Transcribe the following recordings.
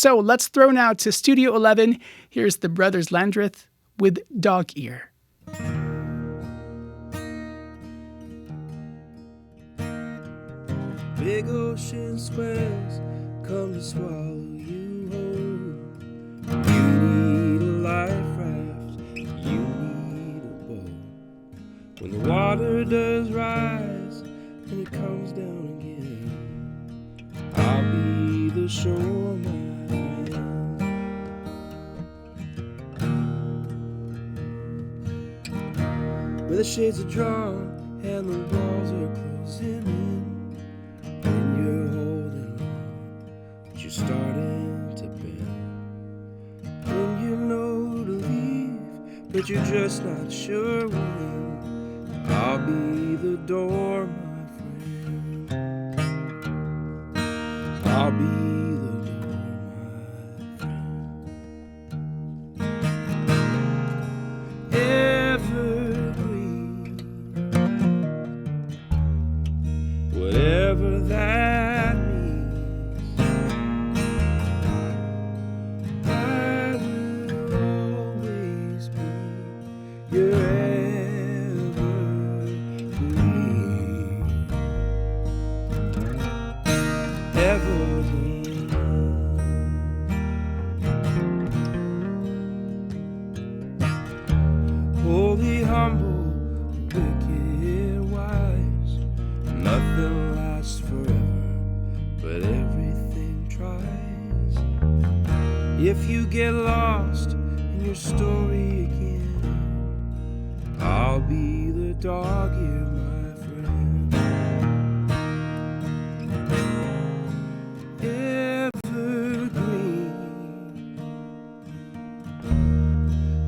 So let's throw now to Studio 11. Here's the Brothers Landreth with Dog Ear. Big ocean swells come to swallow you whole. You need a life raft, you need a boat. When the water does rise and it comes down again, I'll be the shore, my friend. Where the shades are drawn and the walls are closing in. When you're holding on, but you're starting to bend. When you know to leave, but you're just not sure when, I'll be the door, my friend. I'll be the door, my friend. Evergreen, whatever that means, I will always be your evergreen. Evergreen. Holy, humble, wicked, wise. Nothing lasts forever, but everything tries. If you get lost in your story again, I'll be the dog ear, my friend. Evergreen,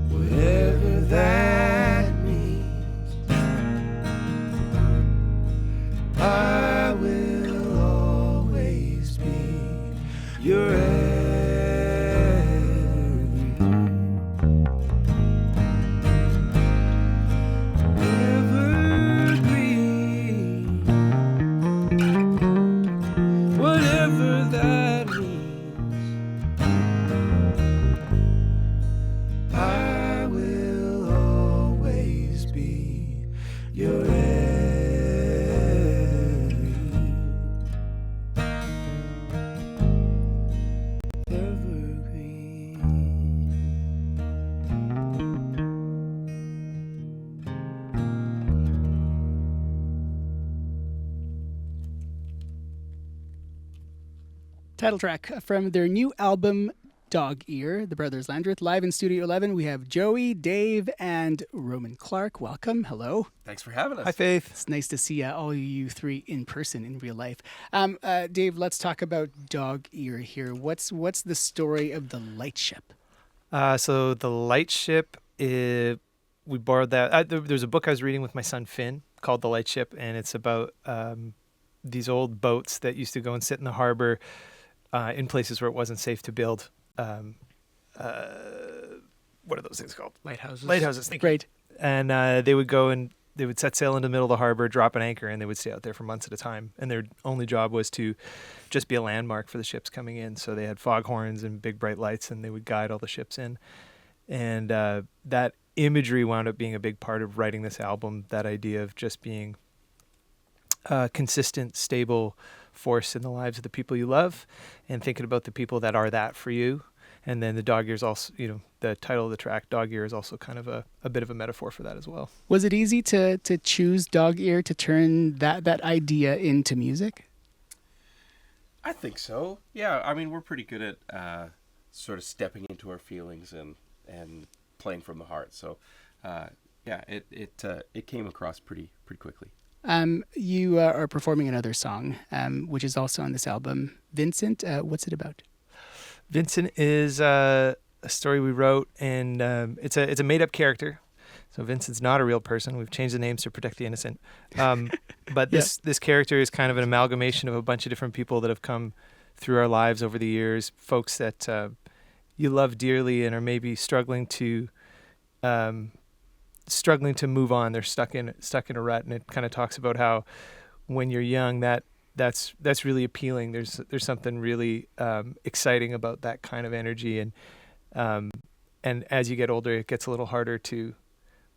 whatever that means, I will always be your evergreen. Evergreen, whatever that means, I will always be your evergreen. Title track from their new album, Dog Ear, the Brothers Landreth. Live in Studio 11, we have Joey, Dave, and Roman Clarke. Welcome. Hello. Thanks for having us. Hi, Faith. It's nice to see all you three in person in real life. Dave, let's talk about Dog Ear here. What's the story of the Lightship? So the Lightship, we borrowed that. There's a book I was reading with my son Finn called The Lightship, and it's about these old boats that used to go and sit in the harbor in places where it wasn't safe to build. What are those things called? Lighthouses. Lighthouses. Thank you. Great. And they would go and they would set sail into the middle of the harbor, drop an anchor, and they would stay out there for months at a time. And their only job was to just be a landmark for the ships coming in. So they had foghorns and big bright lights, and they would guide all the ships in. And that imagery wound up being a big part of writing this album, that idea of just being a consistent, stable force in the lives of the people you love, and thinking about the people that are that for you. And then the dog ear is also, the title of the track, Dog Ear, is also kind of a bit of a metaphor for that as well. Was it easy to choose Dog Ear to turn that idea into music? I think so. Yeah, I mean, we're pretty good at sort of stepping into our feelings and playing from the heart. So, it came across pretty quickly. You are performing another song, which is also on this album, Vincent. What's it about? Vincent is a story we wrote, and it's a made-up character. So Vincent's not a real person. We've changed the names to protect the innocent. But this character is kind of an amalgamation of a bunch of different people that have come through our lives over the years, folks that you love dearly and are maybe struggling to move on. They're stuck in a rut, and it kind of talks about how when you're young, that that's really appealing. There's something really exciting about that kind of energy, and as you get older, it gets a little harder to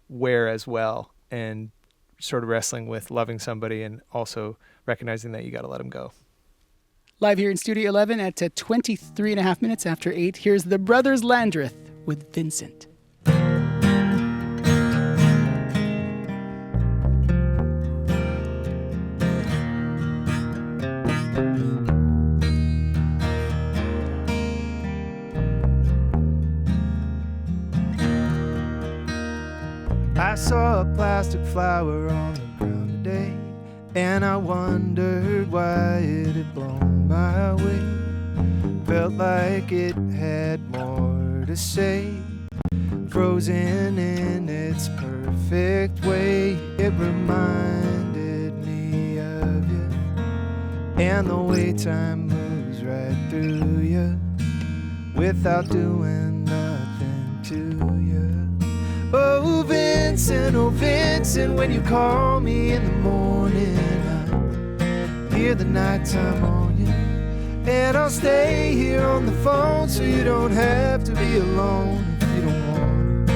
wear as well, and sort of wrestling with loving somebody and also recognizing that you got to let them go. Live here in Studio 11 at 23 and a half minutes after 8, here's the Brothers Landreth with Vincent. I saw a plastic flower on the ground today, and I wondered why it had blown my way. Felt like it had more to say, frozen in its perfect way. It reminded me of you, and the way time moves right through you without doing nothing to you. Oh Vincent, when you call me in the morning, I hear the nighttime on you, and I'll stay here on the phone so you don't have to be alone if you don't want.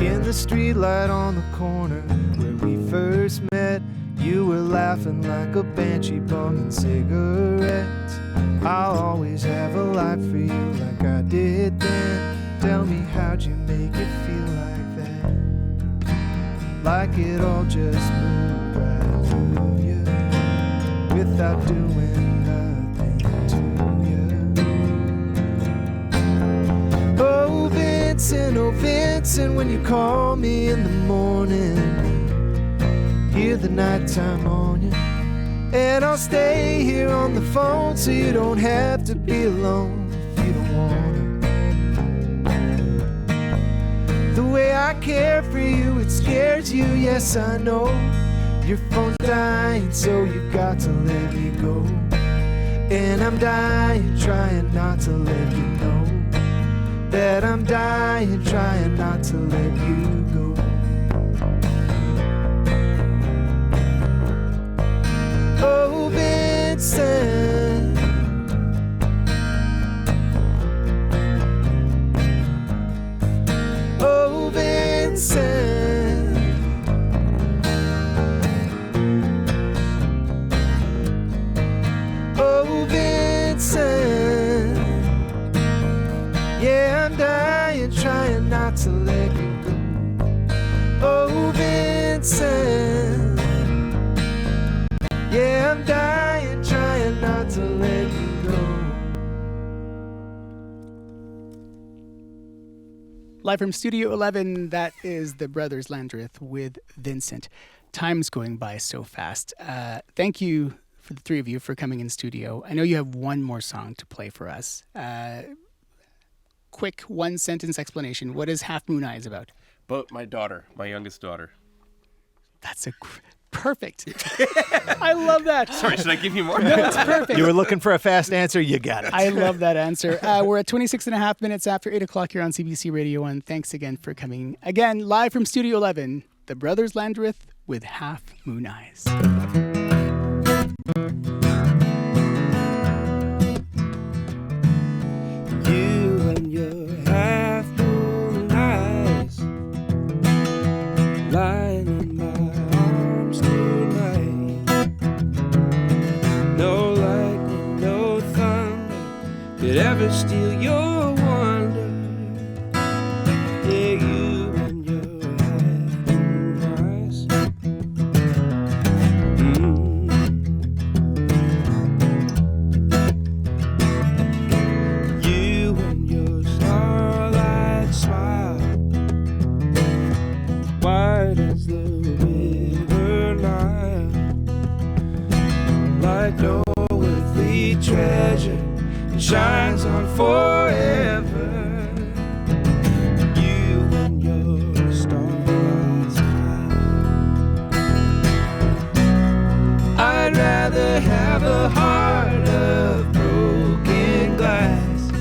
In the streetlight on the corner where we first met, you were laughing like a banshee bumming cigarettes. I'll always have a light for you like I did then. Tell me, how'd you make it feel like that? Like it all just moved right through you without doing nothing to you. Oh Vincent, when you call me in the morning, hear the nighttime on you, and I'll stay here on the phone so you don't have to be alone if you don't want to. The way I care for you, it scares you, yes I know. Your phone's dying, so you got to let me go. And I'm dying, trying not to let you know that I'm dying, trying not to let you go. Oh Vincent, oh Vincent, oh Vincent, yeah I'm dying, trying not to let you go. Oh Vincent, yeah, I'm dying, trying not to let you go. Live from Studio 11, that is the Brothers Landreth with Vincent. Time's going by so fast. Thank you for the three of you for coming in studio. I know you have one more song to play for us. Quick one-sentence explanation. What is Half Moon Eyes about? But my daughter, my youngest daughter. That's perfect. I love that. Sorry, should I give you more? No, it's perfect. You were looking for a fast answer, you got it. I love that answer. We're at 26 and a half minutes after 8 o'clock here on CBC Radio 1. Thanks again for coming. Again, live from Studio 11, the Brothers Landreth with Half Moon Eyes. You and your half moon eyes lying in my arms tonight. No lightning, no thunder could ever steal your wonder. Yeah, you and your half moon eyes. You and your starlight smile, wide as the river Nile, like no earthly treasure, it shines on forever. You and your starlight smile. I'd rather have a heart of broken glass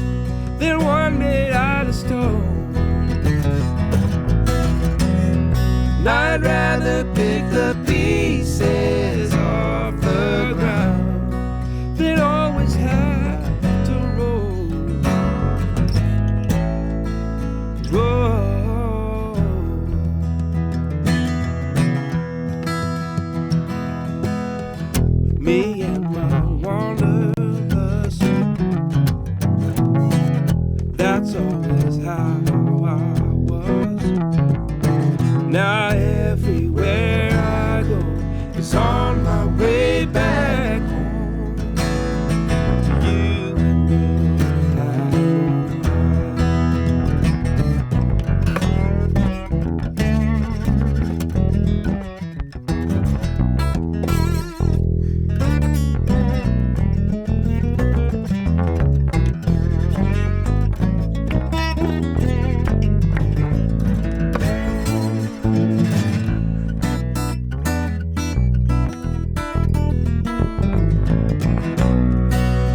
I'd rather pick the pieces off the ground than always have to roll. Me and my wanderlust, that's always how I was. Now everywhere I go is on my way back home. You and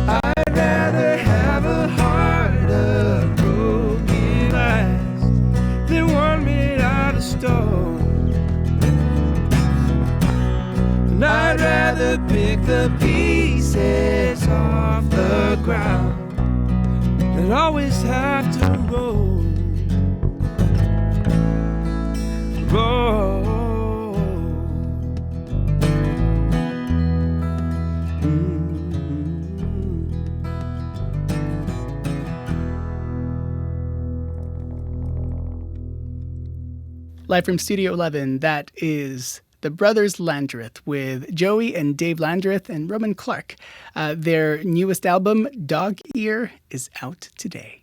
I'd rather have a heart of broken glass than one made out of stone. And I'd rather pick the pieces off the ground than always have to roll. Live from Studio 11, that is the Brothers Landreth with Joey and Dave Landreth and Roman Clarke. Their newest album, Dog Ear, is out today.